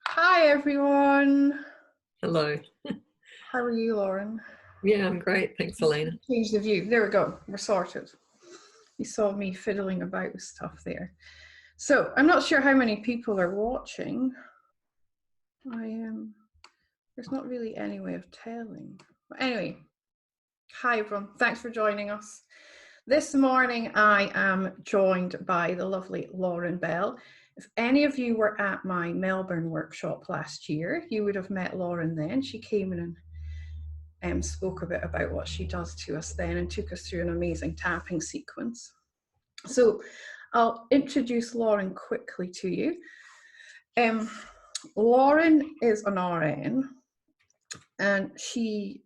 Hi everyone. Hello. How are you, Lauren? Yeah, I'm great. Thanks, Elaina. Change the view. There we go. We're sorted. You saw me fiddling about with stuff there. So I'm not sure how many people are watching. I There's not really any way of telling. But anyway, hi everyone. Thanks for joining us. This morning I am joined by the lovely Lauren Bell. If any of you were at my Melbourne workshop last year, you would have met Lauren then. She came in and spoke a bit about what she does to us then and took us through an amazing tapping sequence. So I'll introduce Lauren quickly to you. Lauren is an RN and she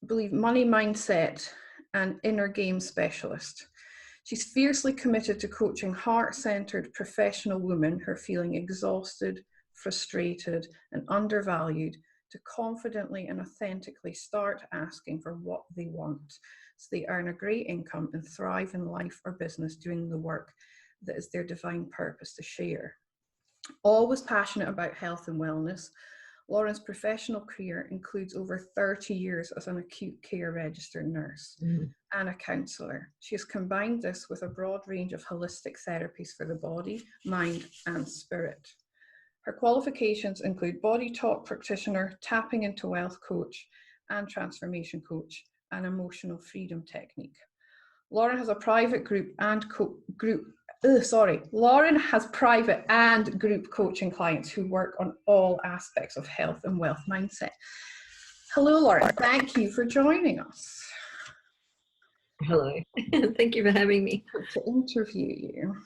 believes money mindset and inner game specialist. She's fiercely committed to coaching heart-centered professional women who are feeling exhausted, frustrated, and undervalued to confidently and authentically start asking for what they want so they earn a great income and thrive in life or business doing the work that is their divine purpose to share. Always passionate about health and wellness, Lauren's professional career includes over 30 years as an acute care registered nurse and a counsellor. She has combined this with a broad range of holistic therapies for the body, mind, and spirit. Her qualifications include body talk practitioner, tapping into wealth coach, and transformation coach, and emotional freedom technique. Lauren has a private group and Lauren has private and group coaching clients who work on all aspects of health and wealth mindset. Hello, Lauren. Thank you for joining us. Hello. Thank you for having me. To interview you.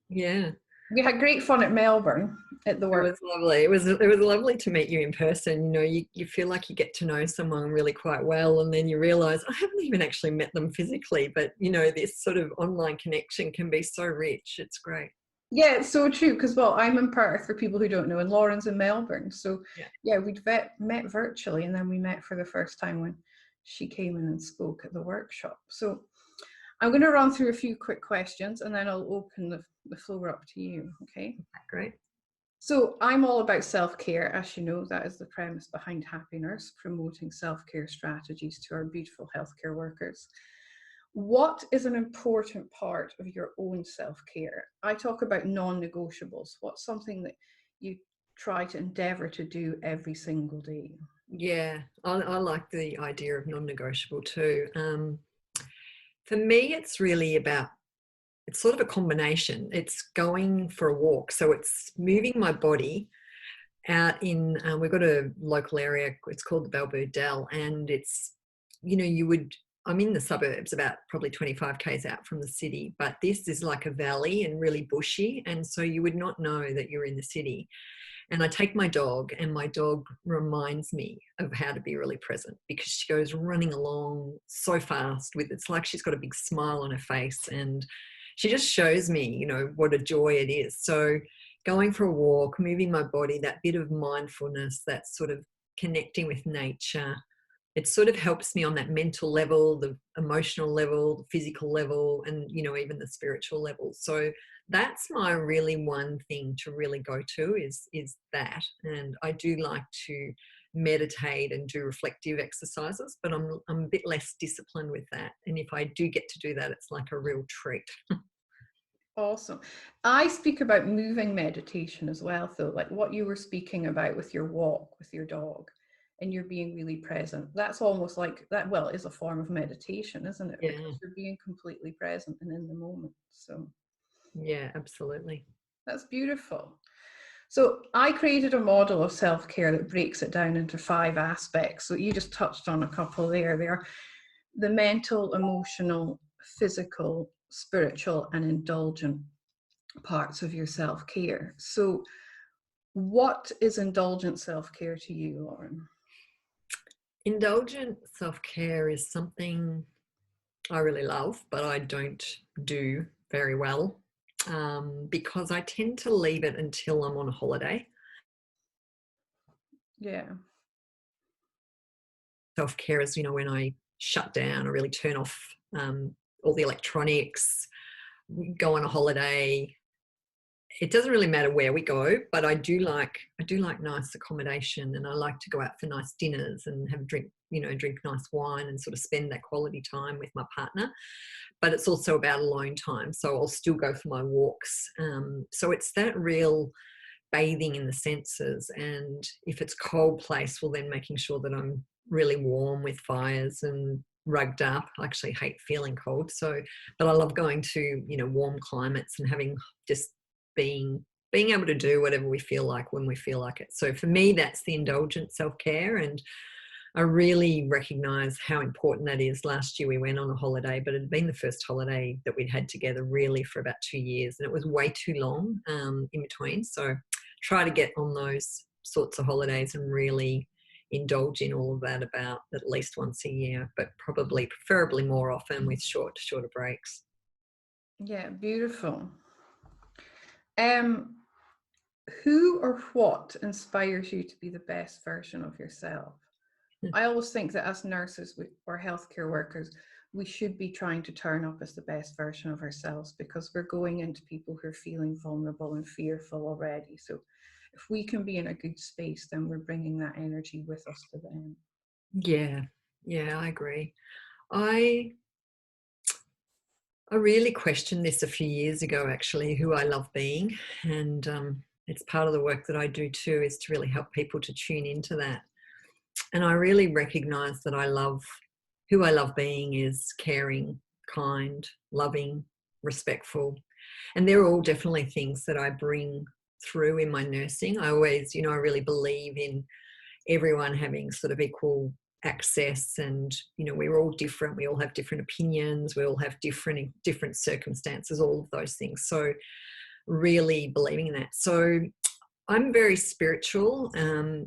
Yeah. We had great fun at Melbourne at the work. It was lovely. It was lovely to meet you in person. You know, you feel like you get to know someone really quite well, and then you realize I haven't even actually met them physically, but you know, this sort of online connection can be so rich. It's great. Yeah, it's so true because, well, I'm in Perth for people who don't know, and Lauren's in Melbourne. So, yeah, we'd met virtually, and then we met for the first time when she came in and spoke at the workshop. So, I'm going to run through a few quick questions, and then I'll open the floor up to you, okay? Great. So, I'm all about self-care. As you know, that is the premise behind Happy Nurse, promoting self-care strategies to our beautiful healthcare workers. What is an important part of your own self-care? I talk about non-negotiables. What's something that you try to endeavour to do every single day? Yeah, I like the idea of non-negotiable too. For me, it's really about, it's sort of a combination. It's going for a walk. So it's moving my body out in, we've got a local area, it's called the Balboa Dell, and it's, you know, I'm in the suburbs about probably 25 k's out from the city, but this is like a valley and really bushy. And so you would not know that you're in the city. And I take my dog, and my dog reminds me of how to be really present because she goes running along so fast it's like she's got a big smile on her face, and she just shows me, you know, what a joy it is. So going for a walk, moving my body, that bit of mindfulness, that sort of connecting with nature, it sort of helps me on that mental level, the emotional level, the physical level, and, you know, even the spiritual level. So that's my really one thing to really go to is that. And I do like to meditate and do reflective exercises, but I'm a bit less disciplined with that. And if I do get to do that, it's like a real treat. Awesome. I speak about moving meditation as well, though, like what you were speaking about with your walk with your dog and you're being really present. That's almost like that, well, is a form of meditation, isn't it? Yeah. Because you're being completely present and in the moment. So yeah, absolutely. that's beautiful. So I created a model of self-care that breaks it down into 5 aspects. So you just touched on a couple there. They are the mental, emotional, physical, spiritual, and indulgent parts of your self-care. So what is indulgent self-care to you, Lauren? Indulgent self-care is something I really love, but I don't do very well because I tend to leave it until I'm on a holiday. Yeah. Self-care is, you know, when I shut down or really turn off all the electronics, go on a holiday, it doesn't really matter where we go, but I do like nice accommodation, and I like to go out for nice dinners and have drink nice wine and sort of spend that quality time with my partner. But it's also about alone time, so I'll still go for my walks. So it's that real bathing in the senses, and if it's cold place, well, then making sure that I'm really warm with fires and rugged up. I actually hate feeling cold, so but I love going to warm climates and having just being able to do whatever we feel like when we feel like it. So for me, that's the indulgent self-care, and I really recognize how important that is. Last year we went on a holiday, but it had been the first holiday that we'd had together really for about 2 years, and it was way too long in between. So try to get on those sorts of holidays and really indulge in all of that about at least once a year, but preferably more often with shorter breaks. Yeah, beautiful. Um, who or what inspires you to be the best version of yourself? I always think that as nurses or healthcare workers, we should be trying to turn up as the best version of ourselves, because we're going into people who are feeling vulnerable and fearful already. So if we can be in a good space, then we're bringing that energy with us to them. Yeah, I agree. I really questioned this a few years ago, actually, who I love being. And it's part of the work that I do too, is to really help people to tune into that. And I really recognize that who I love being is caring, kind, loving, respectful. And they're all definitely things that I bring through in my nursing. I always, I really believe in everyone having sort of equal access, and we're all different, we all have different opinions, we all have different circumstances, all of those things. So really believing in that. So I'm very spiritual.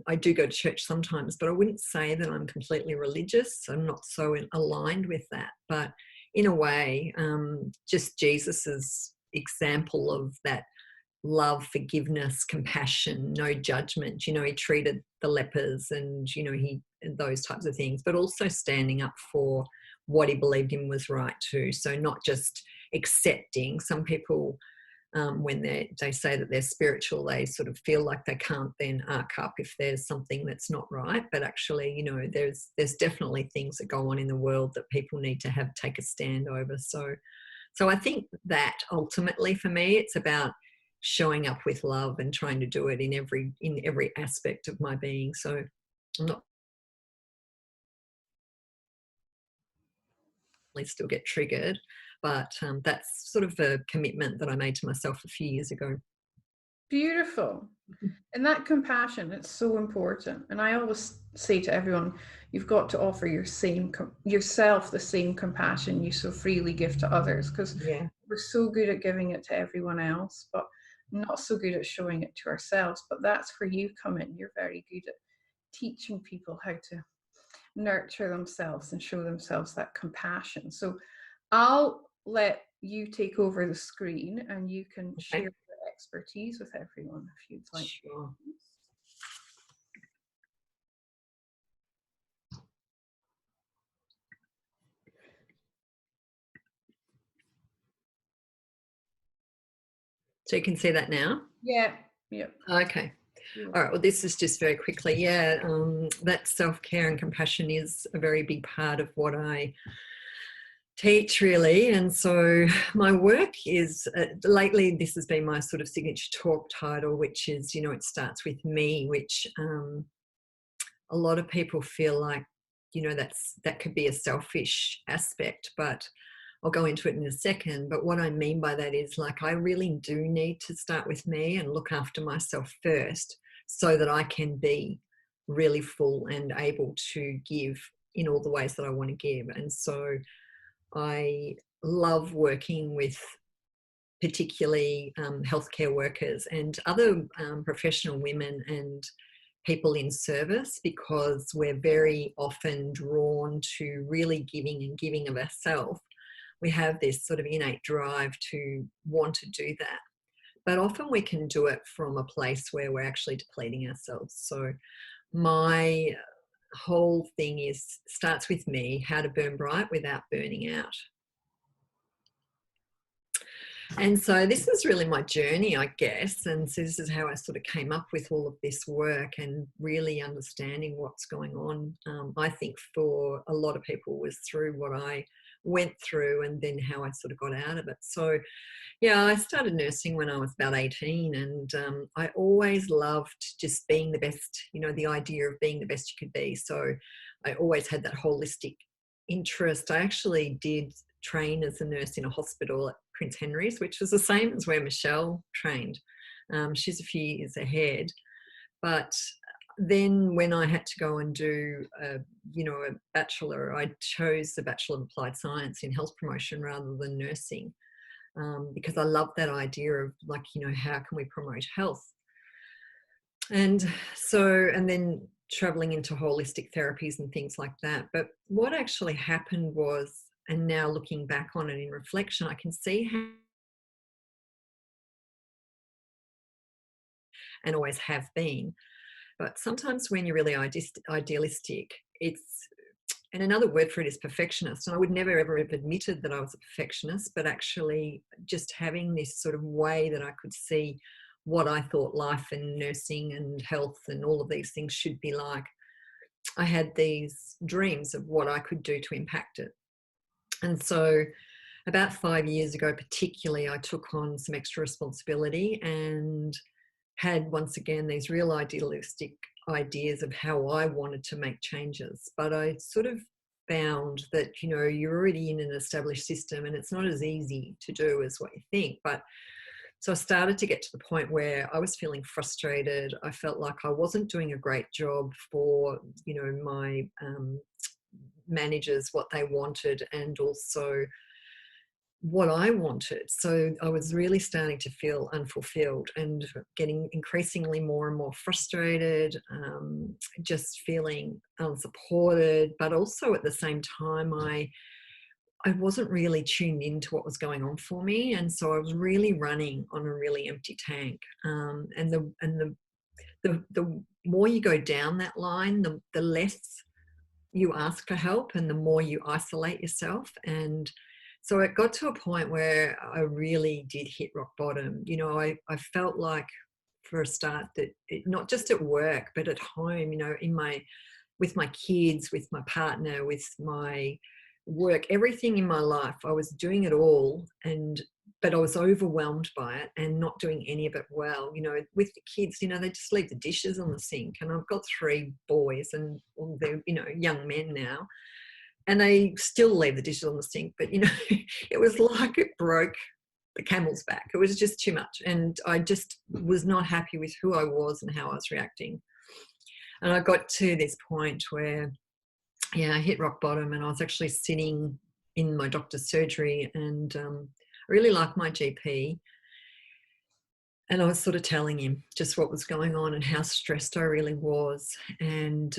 I do go to church sometimes, but I wouldn't say that I'm completely religious. I'm not so aligned with that, but in a way, just Jesus's example of that love, forgiveness, compassion, no judgment. He treated the lepers and, those types of things, but also standing up for what he believed in was right too. So not just accepting. Some people, when they say that they're spiritual, they sort of feel like they can't then arc up if there's something that's not right. But actually, there's definitely things that go on in the world that people need to take a stand over. So I think that ultimately for me, it's about showing up with love and trying to do it in every aspect of my being. So I'm not still get triggered, but that's sort of a commitment that I made to myself a few years ago. Beautiful. And that compassion, it's so important. And I always say to everyone, you've got to offer yourself the same compassion you so freely give to others, because we're so good at giving it to everyone else, but not so good at showing it to ourselves. But that's where you come in. You're very good at teaching people how to nurture themselves and show themselves that compassion. So I'll let you take over the screen and you can share your expertise with everyone if you'd like. Sure. So you can see that now? Yeah. Okay. All right. Well, this is just very quickly. That self-care and compassion is a very big part of what I teach, really. And so my work is, lately this has been my sort of signature talk title, which is, it starts with me, which a lot of people feel like, that could be a selfish aspect, but I'll go into it in a second. But what I mean by that is, like, I really do need to start with me and look after myself first so that I can be really full and able to give in all the ways that I want to give. And so I love working with particularly healthcare workers and other professional women and people in service, because we're very often drawn to really giving of ourselves. We have this sort of innate drive to want to do that. But often we can do it from a place where we're actually depleting ourselves. So my whole thing starts with me, how to burn bright without burning out. And so this is really my journey, I guess. And so this is how I sort of came up with all of this work and really understanding what's going on. I think for a lot of people was through what I went through and then how I sort of got out of it. So yeah, I started nursing when I was about 18, and I always loved just being the best, you know, the idea of being the best you could be. So I always had that holistic interest. I actually did train as a nurse in a hospital at Prince Henry's, which was the same as where Michelle trained. She's a few years ahead. But then when I had to go and do a bachelor, I chose the Bachelor of Applied Science in Health Promotion rather than nursing, because I love that idea of, like, you know, how can we promote health? And so, and then traveling into holistic therapies and things like that. But what actually happened was, and now looking back on it in reflection, I can see how, and always have been. But sometimes when you're really idealistic, it's, and another word for it is perfectionist. And I would never ever have admitted that I was a perfectionist, but actually just having this sort of way that I could see what I thought life and nursing and health and all of these things should be like. I had these dreams of what I could do to impact it. And so about 5 years ago, particularly, I took on some extra responsibility and had once again these real idealistic ideas of how I wanted to make changes. But I sort of found that, you know, you're already in an established system and it's not as easy to do as what you think. But so I started to get to the point where I was feeling frustrated. I felt like I wasn't doing a great job for, you know, my managers, what they wanted, and also what I wanted. So I was really starting to feel unfulfilled and getting increasingly more and more frustrated, just feeling unsupported. But also at the same time, I wasn't really tuned into what was going on for me, and so I was really running on a really empty tank. And the more you go down that line, the less you ask for help and the more you isolate yourself. And so it got to a point where I really did hit rock bottom. You know, I felt like, for a start, that not just at work but at home, you know, with my kids, with my partner, with my work, everything in my life, I was doing it all, but I was overwhelmed by it and not doing any of it well. You know, with the kids, you know, they just leave the dishes on the sink, and I've got 3 boys and they're, you know, young men now, and they still leave the dishes on the sink. But, you know, it was like it broke the camel's back. It was just too much. And I just was not happy with who I was and how I was reacting. And I got to this point where, yeah, I hit rock bottom, and I was actually sitting in my doctor's surgery, and I really liked my GP. And I was sort of telling him just what was going on and how stressed I really was. And,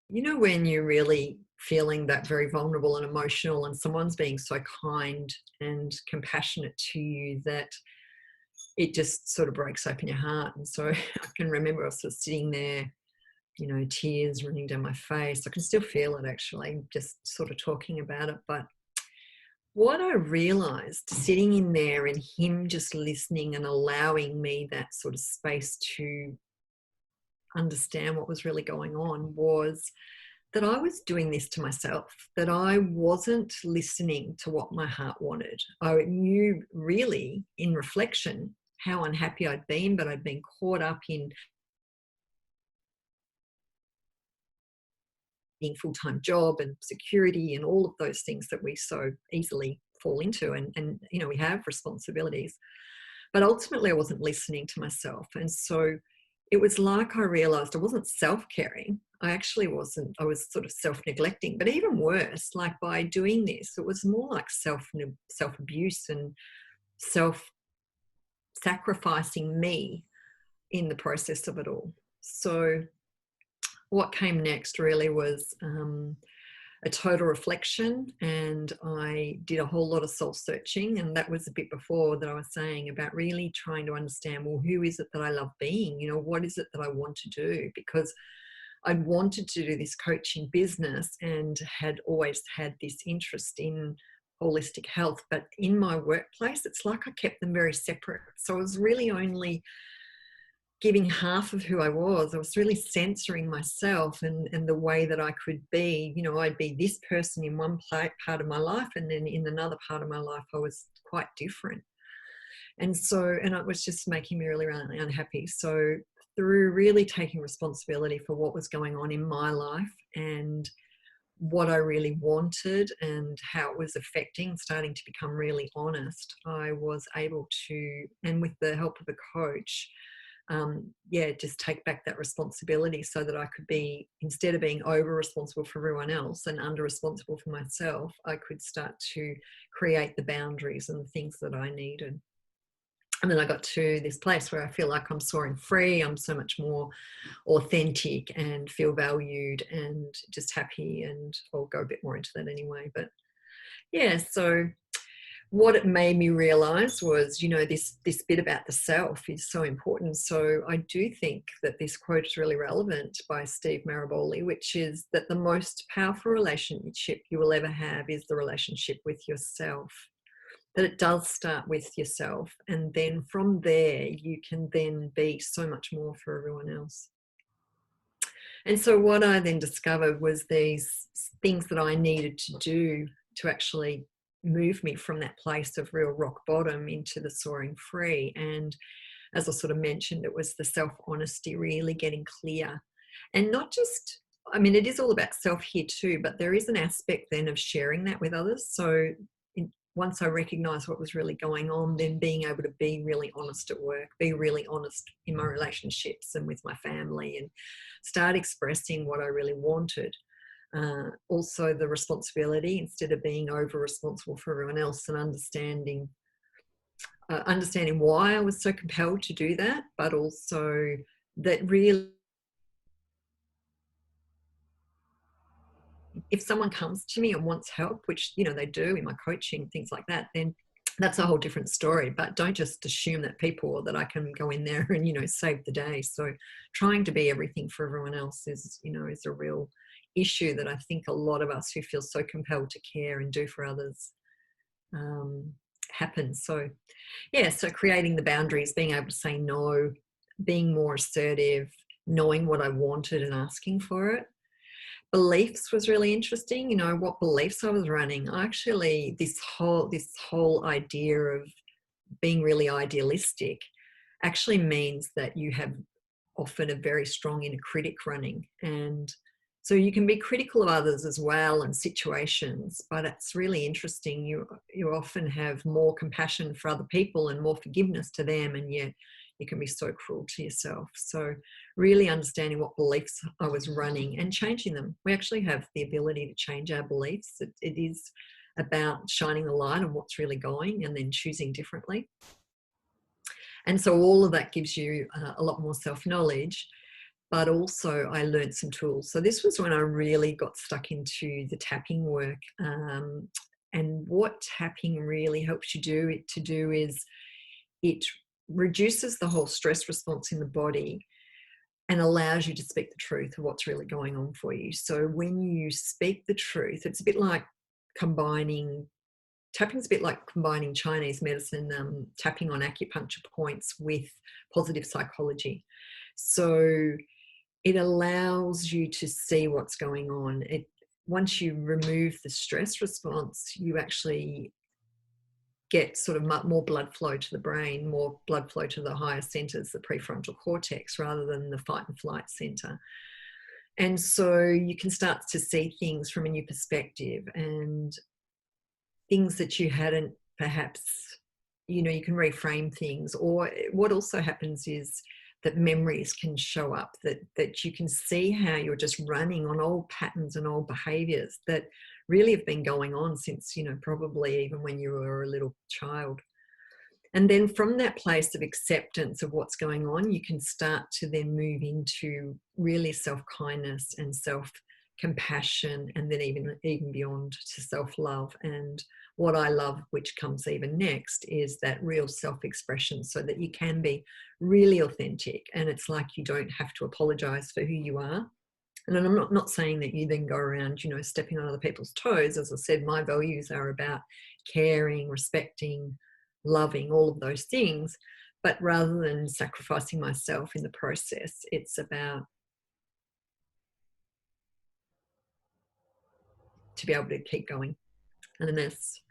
you know, when you're really feeling that very vulnerable and emotional, and someone's being so kind and compassionate to you, that it just sort of breaks open your heart. And so I can remember I was sort of sitting there, you know, tears running down my face. I can still feel it, actually, just sort of talking about it. But what I realized sitting in there and him just listening and allowing me that sort of space to understand what was really going on was that I was doing this to myself, that I wasn't listening to what my heart wanted. I knew really in reflection how unhappy I'd been, but I'd been caught up in being full-time job and security and all of those things that we so easily fall into, and you know, we have responsibilities. But ultimately I wasn't listening to myself. And so it was like I realized I wasn't self-caring. I actually wasn't. I was sort of self-neglecting. But even worse, like, by doing this, it was more like self-abuse and self-sacrificing me in the process of it all. So what came next really was a total reflection, and I did a whole lot of soul searching. And that was a bit before that I was saying about really trying to understand, well, who is it that I love being? You know, what is it that I want to do? Because I'd wanted to do this coaching business and had always had this interest in holistic health, but in my workplace, it's like I kept them very separate. So I was really only giving half of who I was. I was really censoring myself and the way that I could be. You know, I'd be this person in one part of my life, and then in another part of my life, I was quite different. And it was just making me really, really unhappy. So through really taking responsibility for what was going on in my life and what I really wanted and how it was affecting, starting to become really honest, I was able to, and with the help of a coach, just take back that responsibility so that I could be, instead of being over responsible for everyone else and under responsible for myself, I could start to create the boundaries and the things that I needed. And then I got to this place where I feel like I'm soaring free. I'm so much more authentic and feel valued and just happy. And I'll go a bit more into that anyway. But yeah, so what it made me realize was, you know, this bit about the self is so important. So I do think that this quote is really relevant by Steve Maraboli, which is that the most powerful relationship you will ever have is the relationship with yourself. That it does start with yourself, and then from there you can then be so much more for everyone else. And so what I then discovered was these things that I needed to do to actually move me from that place of real rock bottom into the soaring free. And as I sort of mentioned, it was the self-honesty, really getting clear. And not just, I mean, it is all about self here too, but there is an aspect then of sharing that with others. So once I recognized what was really going on, then being able to be really honest at work, be really honest in my relationships and with my family, and start expressing what I really wanted. Also the responsibility, instead of being over responsible for everyone else, and understanding why I was so compelled to do that, but also that really, if someone comes to me and wants help, which, you know, they do in my coaching, things like that, then that's a whole different story. But don't just assume that that I can go in there and, you know, save the day. So trying to be everything for everyone else is, you know, is a real issue that I think a lot of us who feel so compelled to care and do for others happens. So yeah, so creating the boundaries, being able to say no, being more assertive, knowing what I wanted and asking for it. Beliefs was really interesting. You know, what beliefs I was running. Actually, this whole idea of being really idealistic actually means that you have often a very strong inner critic running. And so you can be critical of others as well and situations, but it's really interesting. You often have more compassion for other people and more forgiveness to them, and yet you can be so cruel to yourself. So really understanding what beliefs I was running and changing them. We actually have the ability to change our beliefs. It is about shining a light on what's really going and then choosing differently. And so all of that gives you a lot more self-knowledge, but also I learned some tools. So this was when I really got stuck into the tapping work. And what tapping really helps you do is it reduces the whole stress response in the body and allows you to speak the truth of what's really going on for you. So when you speak the truth, it's a bit like tapping's a bit like combining Chinese medicine, tapping on acupuncture points with positive psychology. So it allows you to see what's going on. Once you remove the stress response, you actually get sort of more blood flow to the brain, more blood flow to the higher centers, the prefrontal cortex, rather than the fight and flight center. And so you can start to see things from a new perspective, and things that you hadn't perhaps, you know, you can reframe things. Or what also happens is that memories can show up, that you can see how you're just running on old patterns and old behaviors that really have been going on since, you know, probably even when you were a little child. And then from that place of acceptance of what's going on, you can start to then move into really self-kindness and self-compassion, and then even beyond to self-love. And what I love, which comes even next, is that real self-expression, so that you can be really authentic. And it's like you don't have to apologize for who you are. And I'm not saying that you then go around, you know, stepping on other people's toes. As I said, my values are about caring, respecting, loving, all of those things. But rather than sacrificing myself in the process, it's about to be able to keep going. And that's,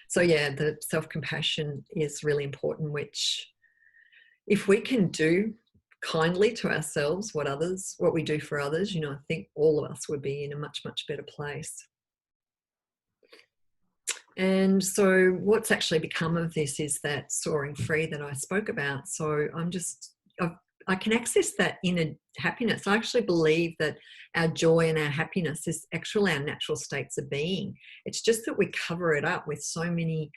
so yeah, the self-compassion is really important, which if we can do kindly to ourselves what we do for others, you know, I think all of us would be in a much, much better place. And so what's actually become of this is that soaring free that I spoke about. So I can access that inner happiness. I actually believe that our joy and our happiness is actually our natural states of being. It's just that we cover it up with so many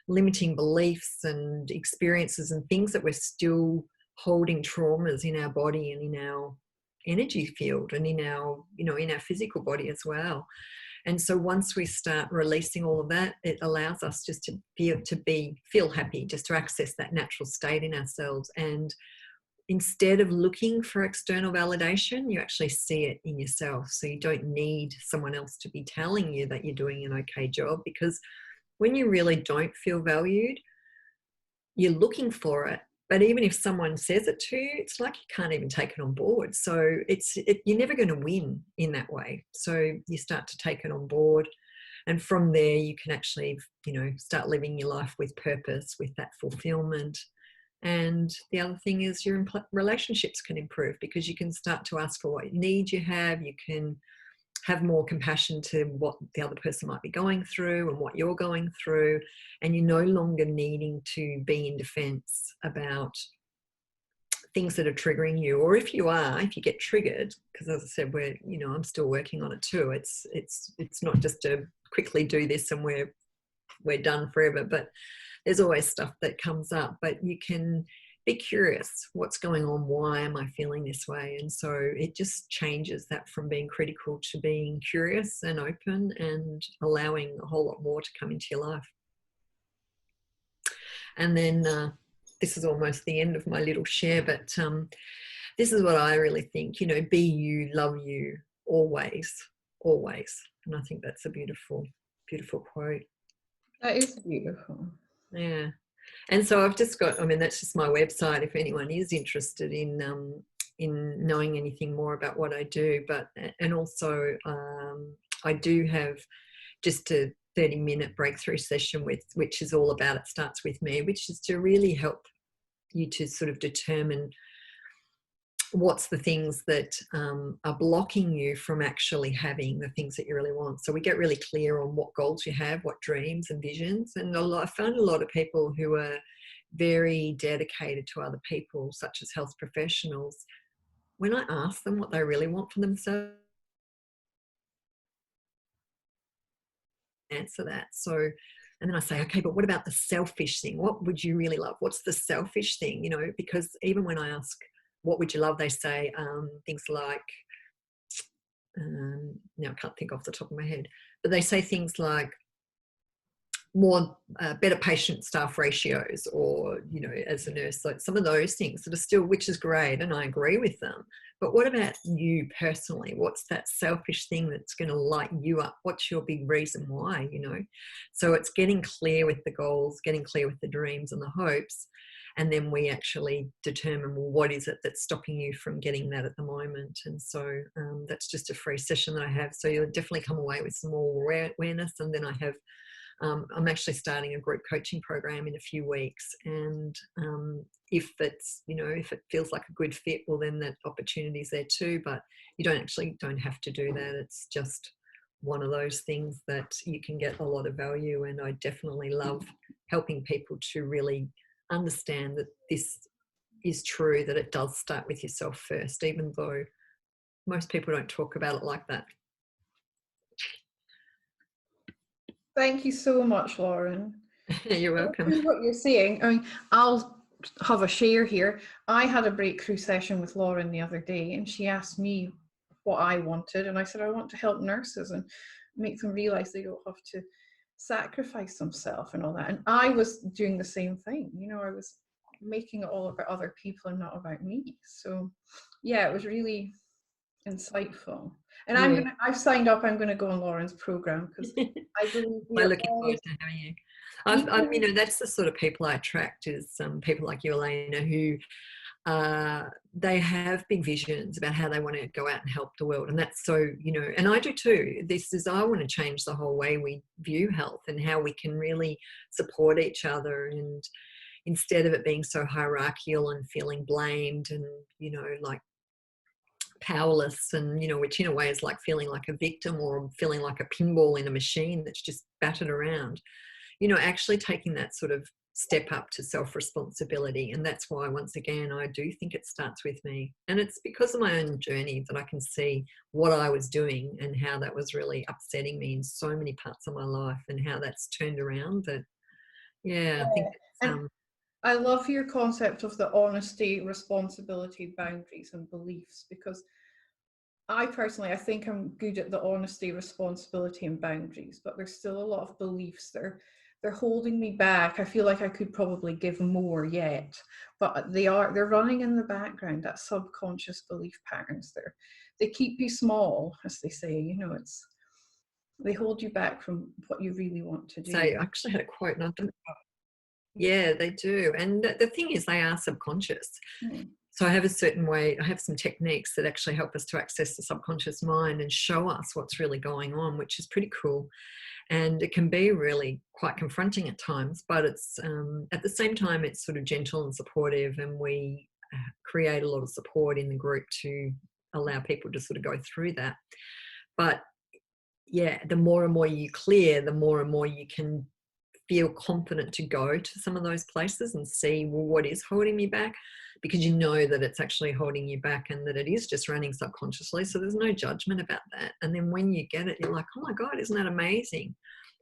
limiting beliefs and experiences and things that we're still holding traumas in our body and in our energy field and in our, you know, in our physical body as well. And so once we start releasing all of that, it allows us just to feel happy, just to access that natural state in ourselves. And instead of looking for external validation, you actually see it in yourself. So you don't need someone else to be telling you that you're doing an okay job, because when you really don't feel valued, you're looking for it. But even if someone says it to you, it's like you can't even take it on board. So you're never going to win in that way. So you start to take it on board. And from there, you can actually, you know, start living your life with purpose, with that fulfillment. And the other thing is your relationships can improve, because you can start to ask for what needs you have. You can have more compassion to what the other person might be going through and what you're going through. And you're no longer needing to be in defense about things that are triggering you. Or if you get triggered, because as I said, I'm still working on it too. It's not just to quickly do this and we're done forever, but there's always stuff that comes up. But you can be curious, what's going on? Why am I feeling this way? And so it just changes that from being critical to being curious and open and allowing a whole lot more to come into your life. And then this is almost the end of my little share, but this is what I really think, you know, be you, love you, always, always. And I think that's a beautiful, beautiful quote. That is beautiful. Yeah. And so I've just got, I mean, that's just my website if anyone is interested in knowing anything more about what I do. But, and also I do have just a 30-minute breakthrough session which is all about It Starts With Me, which is to really help you to sort of determine what's the things that are blocking you from actually having the things that you really want. So we get really clear on what goals you have, what dreams and visions. And I found a lot of people who are very dedicated to other people, such as health professionals, when I ask them what they really want for themselves, answer that. So, and then I say, okay, but what about the selfish thing? What would you really love? What's the selfish thing? You know, because even when I ask, what would you love? They say things like, now I can't think off the top of my head, but they say things like more better patient staff ratios, or, you know, as a nurse, like some of those things that are still, which is great, and I agree with them. But what about you personally? What's that selfish thing that's going to light you up? What's your big reason why, you know? So it's getting clear with the goals, getting clear with the dreams and the hopes. And then we actually determine, well, what is it that's stopping you from getting that at the moment? And so that's just a free session that I have. So you'll definitely come away with some more awareness. And then I have, I'm actually starting a group coaching program in a few weeks. And if it's, you know, if it feels like a good fit, well, then that opportunity's there too. But you don't have to do that. It's just one of those things that you can get a lot of value. And I definitely love helping people to really understand that this is true, that it does start with yourself first, even though most people don't talk about it like that. Thank you so much, Lauren. You're welcome. What you're saying, I mean, I'll have a share here. I had a breakthrough session with Lauren the other day, and she asked me what I wanted, and I said I want to help nurses and make them realize they don't have to sacrifice themselves and all that. And I was doing the same thing. You know, I was making it all about other people and not about me. So yeah, it was really insightful. And Yeah. I've signed up, I'm gonna go on Lauren's program because I believe we I'm are looking forward always to having you. You even. know, that's the sort of people I attract, is people like you, Elaina, who they have big visions about how they want to go out and help the world. And that's so, you know, and I do too. I want to change the whole way we view health and how we can really support each other. And instead of it being so hierarchical and feeling blamed and, you know, like powerless, and, you know, which in a way is like feeling like a victim or feeling like a pinball in a machine that's just battered around, you know, actually taking that sort of step up to self-responsibility. And that's why, once again, I do think it starts with me. And it's because of my own journey that I can see what I was doing and how that was really upsetting me in so many parts of my life, and how that's turned around. That, yeah, I think it's, And I love your concept of the honesty, responsibility, boundaries, and beliefs, because I personally, I think I'm good at the honesty, responsibility, and boundaries, but there's still a lot of beliefs that they're holding me back. I feel like I could probably give more yet, but they're running in the background. That subconscious belief patterns there. They keep you small, as they say. You know, they hold you back from what you really want to so I do. actually had a quote, and I don't, yeah, they do. And the thing is, they are subconscious. Hmm. So I have a certain way, I have some techniques that actually help us to access the subconscious mind and show us what's really going on, which is pretty cool. And it can be really quite confronting at times, but it's at the same time, it's sort of gentle and supportive, and we create a lot of support in the group to allow people to sort of go through that. But yeah, the more and more you clear, the more and more you can feel confident to go to some of those places and see, well, what is holding me back, because you know that it's actually holding you back and that it is just running subconsciously. So there's no judgment about that. And then when you get it, you're like, oh my God, isn't that amazing?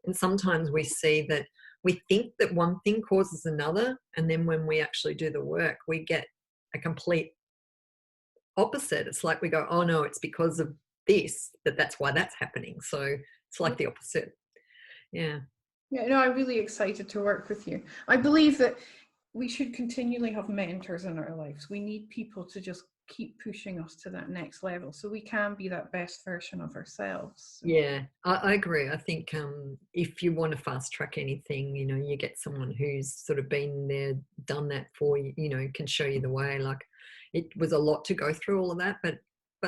And sometimes we see that we think that one thing causes another. And then when we actually do the work, we get a complete opposite. It's like we go, oh no, it's because of this, that's why that's happening. So it's like the opposite. Yeah. Yeah, no, I'm really excited to work with you. I believe that we should continually have mentors in our lives. We need people to just keep pushing us to that next level so we can be that best version of ourselves. Yeah, I agree. I think if you want to fast track anything, you know, you get someone who's sort of been there, done that for you, you know, can show you the way. Like, it was a lot to go through all of that, but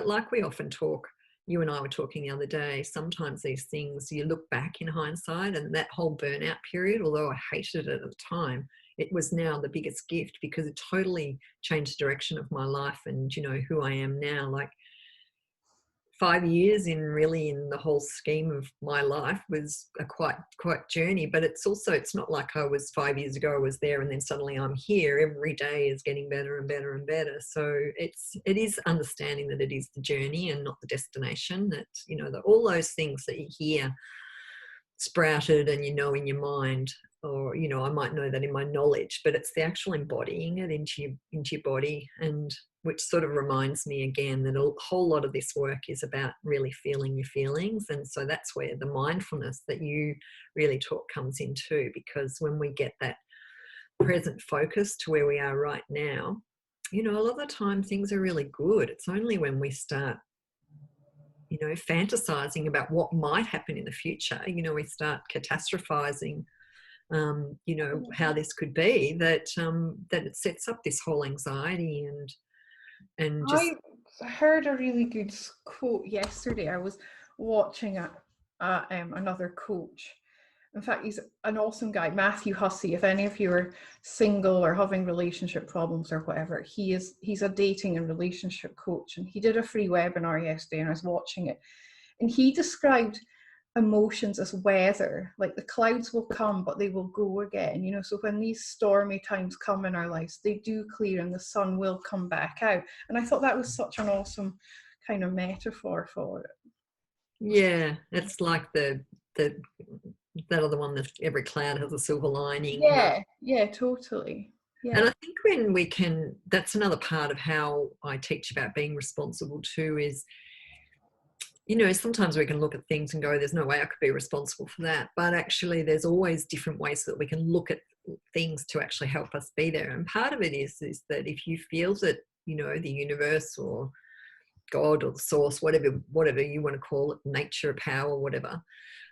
like we often talk, you and I were talking the other day, sometimes these things, you look back in hindsight, and that whole burnout period, although I hated it at the time, it was now the biggest gift, because it totally changed the direction of my life and, you know, who I am now. Like, 5 years in the whole scheme of my life was a quite journey. But it's also, it's not like I was 5 years ago, I was there and then suddenly I'm here. Every day is getting better and better and better. So it is understanding that it is the journey and not the destination. That, you know, that all those things that you hear sprouted and, you know, in your mind, or, you know, I might know that in my knowledge, but it's the actual embodying it into your body. And which sort of reminds me again that a whole lot of this work is about really feeling your feelings. And so that's where the mindfulness that you really taught comes in too, because when we get that present focus to where we are right now, you know, a lot of the time things are really good. It's only when we start, you know, fantasizing about what might happen in the future, you know, we start catastrophizing, you know, how this could be, that that it sets up this whole anxiety and just, I heard a really good quote yesterday. I was watching another coach. In fact, he's an awesome guy, Matthew Hussey. If any of you are single or having relationship problems or whatever, he's a dating and relationship coach. And he did a free webinar yesterday, and I was watching it. And he described emotions as weather. Like, the clouds will come, but they will go again. You know, so when these stormy times come in our lives, they do clear and the sun will come back out. And I thought that was such an awesome kind of metaphor for it. yeah, it's like the that other one, that every cloud has a silver lining. Yeah, totally. And Yeah. I think when we can, that's another part of how I teach about being responsible too, is, you know, sometimes we can look at things and go, there's no way I could be responsible for that. But actually, there's always different ways that we can look at things to actually help us be there. And part of it is that if you feel that, you know, the universe or God or the source, whatever you want to call it, nature, power, whatever.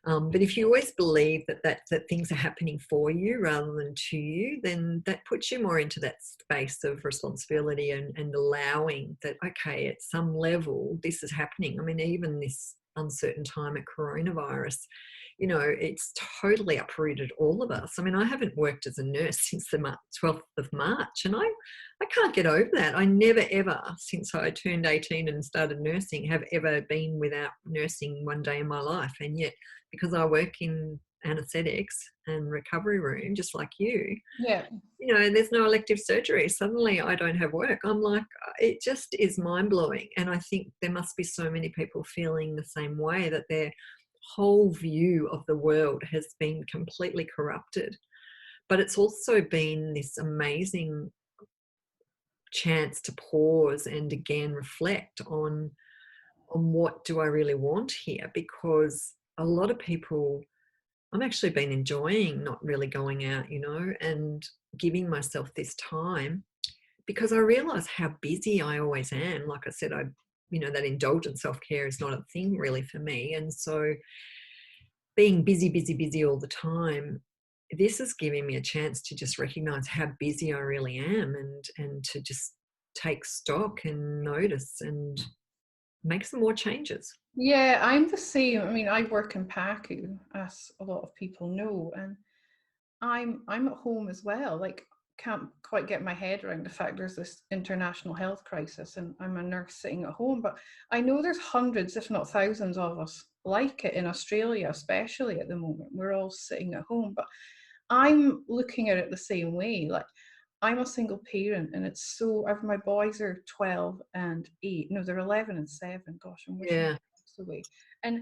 But if you always believe that things are happening for you rather than to you, then that puts you more into that space of responsibility and allowing that, okay, at some level, this is happening. I mean, even this uncertain time at coronavirus, it's totally uprooted all of us. I mean, I haven't worked as a nurse since the 12th of March, and I can't get over that. I never, ever, since I turned 18 and started nursing, have ever been without nursing one day in my life. And yet, because I work in anaesthetics and recovery room, just like you, Yeah. there's no elective surgery. Suddenly I don't have work. I'm like, it just is mind-blowing. And I think there must be so many people feeling the same way, that their whole view of the world has been completely corrupted. But it's also been this amazing chance to pause and again reflect on what do I really want here, because a lot of people, I've actually been enjoying not really going out, and giving myself this time, because I realize how busy I always am. Like I said, that indulgent self-care is not a thing really for me. And so being busy, busy, busy all the time, this is giving me a chance to just recognize how busy I really am, and to just take stock and notice and make some more changes. Yeah, I'm the same. I mean, I work in PACU, as a lot of people know, and I'm at home as well. Like, can't quite get my head around the fact there's this international health crisis, and I'm a nurse sitting at home. But I know there's hundreds, if not thousands, of us like it in Australia, especially at the moment. We're all sitting at home, but I'm looking at it the same way. Like, I'm a single parent, and it's so. My boys are 12 and 8. No, they're 11 and 7. Gosh, I'm wishing Yeah. away. And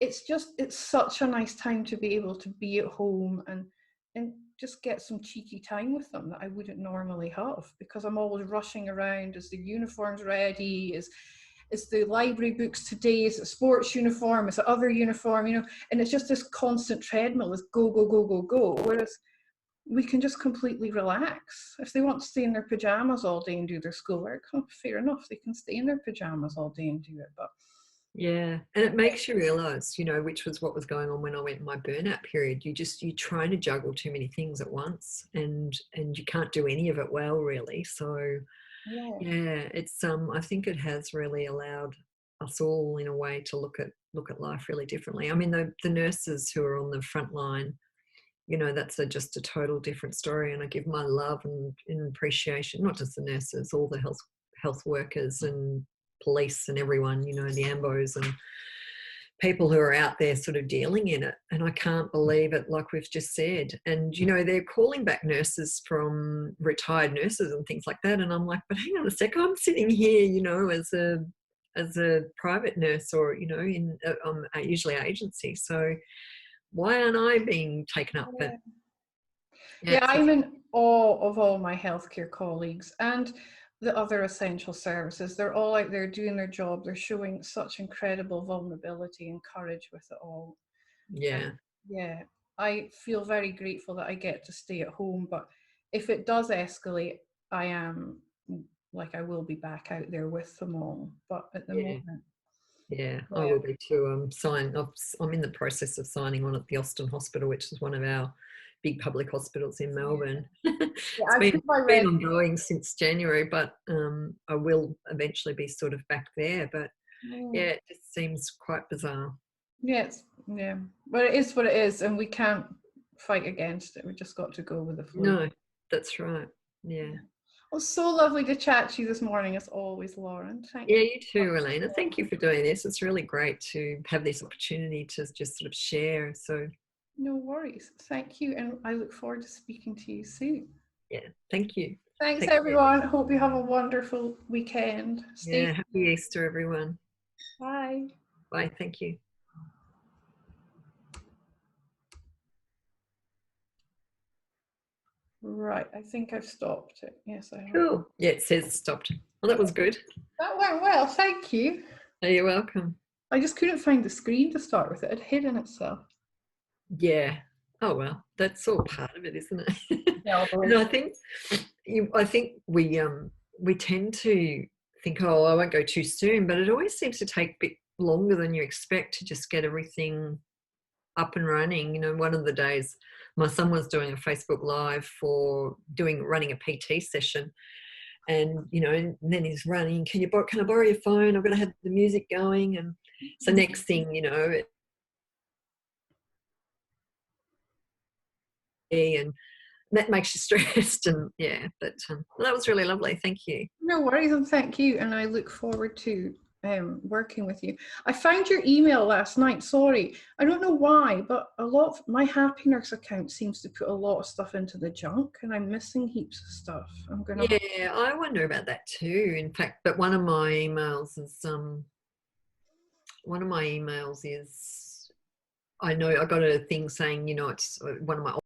it's such a nice time to be able to be at home and just get some cheeky time with them that I wouldn't normally have, because I'm always rushing around. Is the uniforms ready? Is the library books today? Is it sports uniform? Is it other uniform? And it's just this constant treadmill, this go, go, go, go, go. Whereas we can just completely relax. If they want to stay in their pajamas all day and do their schoolwork, fair enough, they can stay in their pajamas all day and do it. But yeah, and it makes you realize, which was what was going on when I went in my burnout period. You try to juggle too many things at once, and you can't do any of it well, really. So yeah, it's I think it has really allowed us all in a way to look at life really differently. I mean, the nurses who are on the front line, that's just a total different story. And I give my love and appreciation, not just the nurses, all the health workers and police and everyone, the ambos and people who are out there sort of dealing in it. And I can't believe it, like we've just said. And, they're calling back nurses from retired nurses and things like that. And I'm like, but hang on a sec, I'm sitting here, as a private nurse, or, in usually agency. So why aren't I being taken up? But yeah, I'm in awe of all my healthcare colleagues and the other essential services. They're all out there doing their job. They're showing such incredible vulnerability and courage with it all. Yeah. Yeah, I feel very grateful that I get to stay at home. But if it does escalate, I will be back out there with them all. But at the moment, yeah, I will be too. I'm in the process of signing on at the Austin Hospital, which is one of our big public hospitals in Melbourne. It's been ongoing since January, but I will eventually be sort of back there. But yeah, it just seems quite bizarre. Yes, yeah. But it is what it is, and we can't fight against it. We just got to go with the flow. No, that's right. Yeah. Well, so lovely to chat to you this morning, as always, Lauren. Thank you. Yeah, you too, Elaina. Thank you for doing this. It's really great to have this opportunity to just sort of share. So no worries. Thank you, and I look forward to speaking to you soon. Yeah, thank you. Thanks, everyone. Hope you have a wonderful weekend. Yeah, happy Easter, everyone. Bye. Bye, thank you. Right, I think I've stopped it. Yes, I have. Cool. Yeah, it says stopped. Well, that was good. That went well, thank you. Oh, you're welcome. I just couldn't find the screen to start with. It had hidden itself. Yeah. Oh, well, that's all part of it, isn't it? Yeah, and I think we tend to think, oh, I won't go too soon, but it always seems to take a bit longer than you expect to just get everything up and running. You know, one of the days my son was doing a Facebook Live for running a PT session, and you know, and then he's running. Can I borrow your phone? I'm going to have the music going, and so next thing you know, and that makes you stressed. And yeah, but that was really lovely. Thank you. No worries, and thank you. And I look forward to working with you. I found your email last night. Sorry, I don't know why, but a lot of my Happy Nurse account seems to put a lot of stuff into the junk, and I'm missing heaps of stuff. I'm gonna. Yeah, I wonder about that too. In fact, but one of my emails is I know I got a thing saying, you know, it's one of my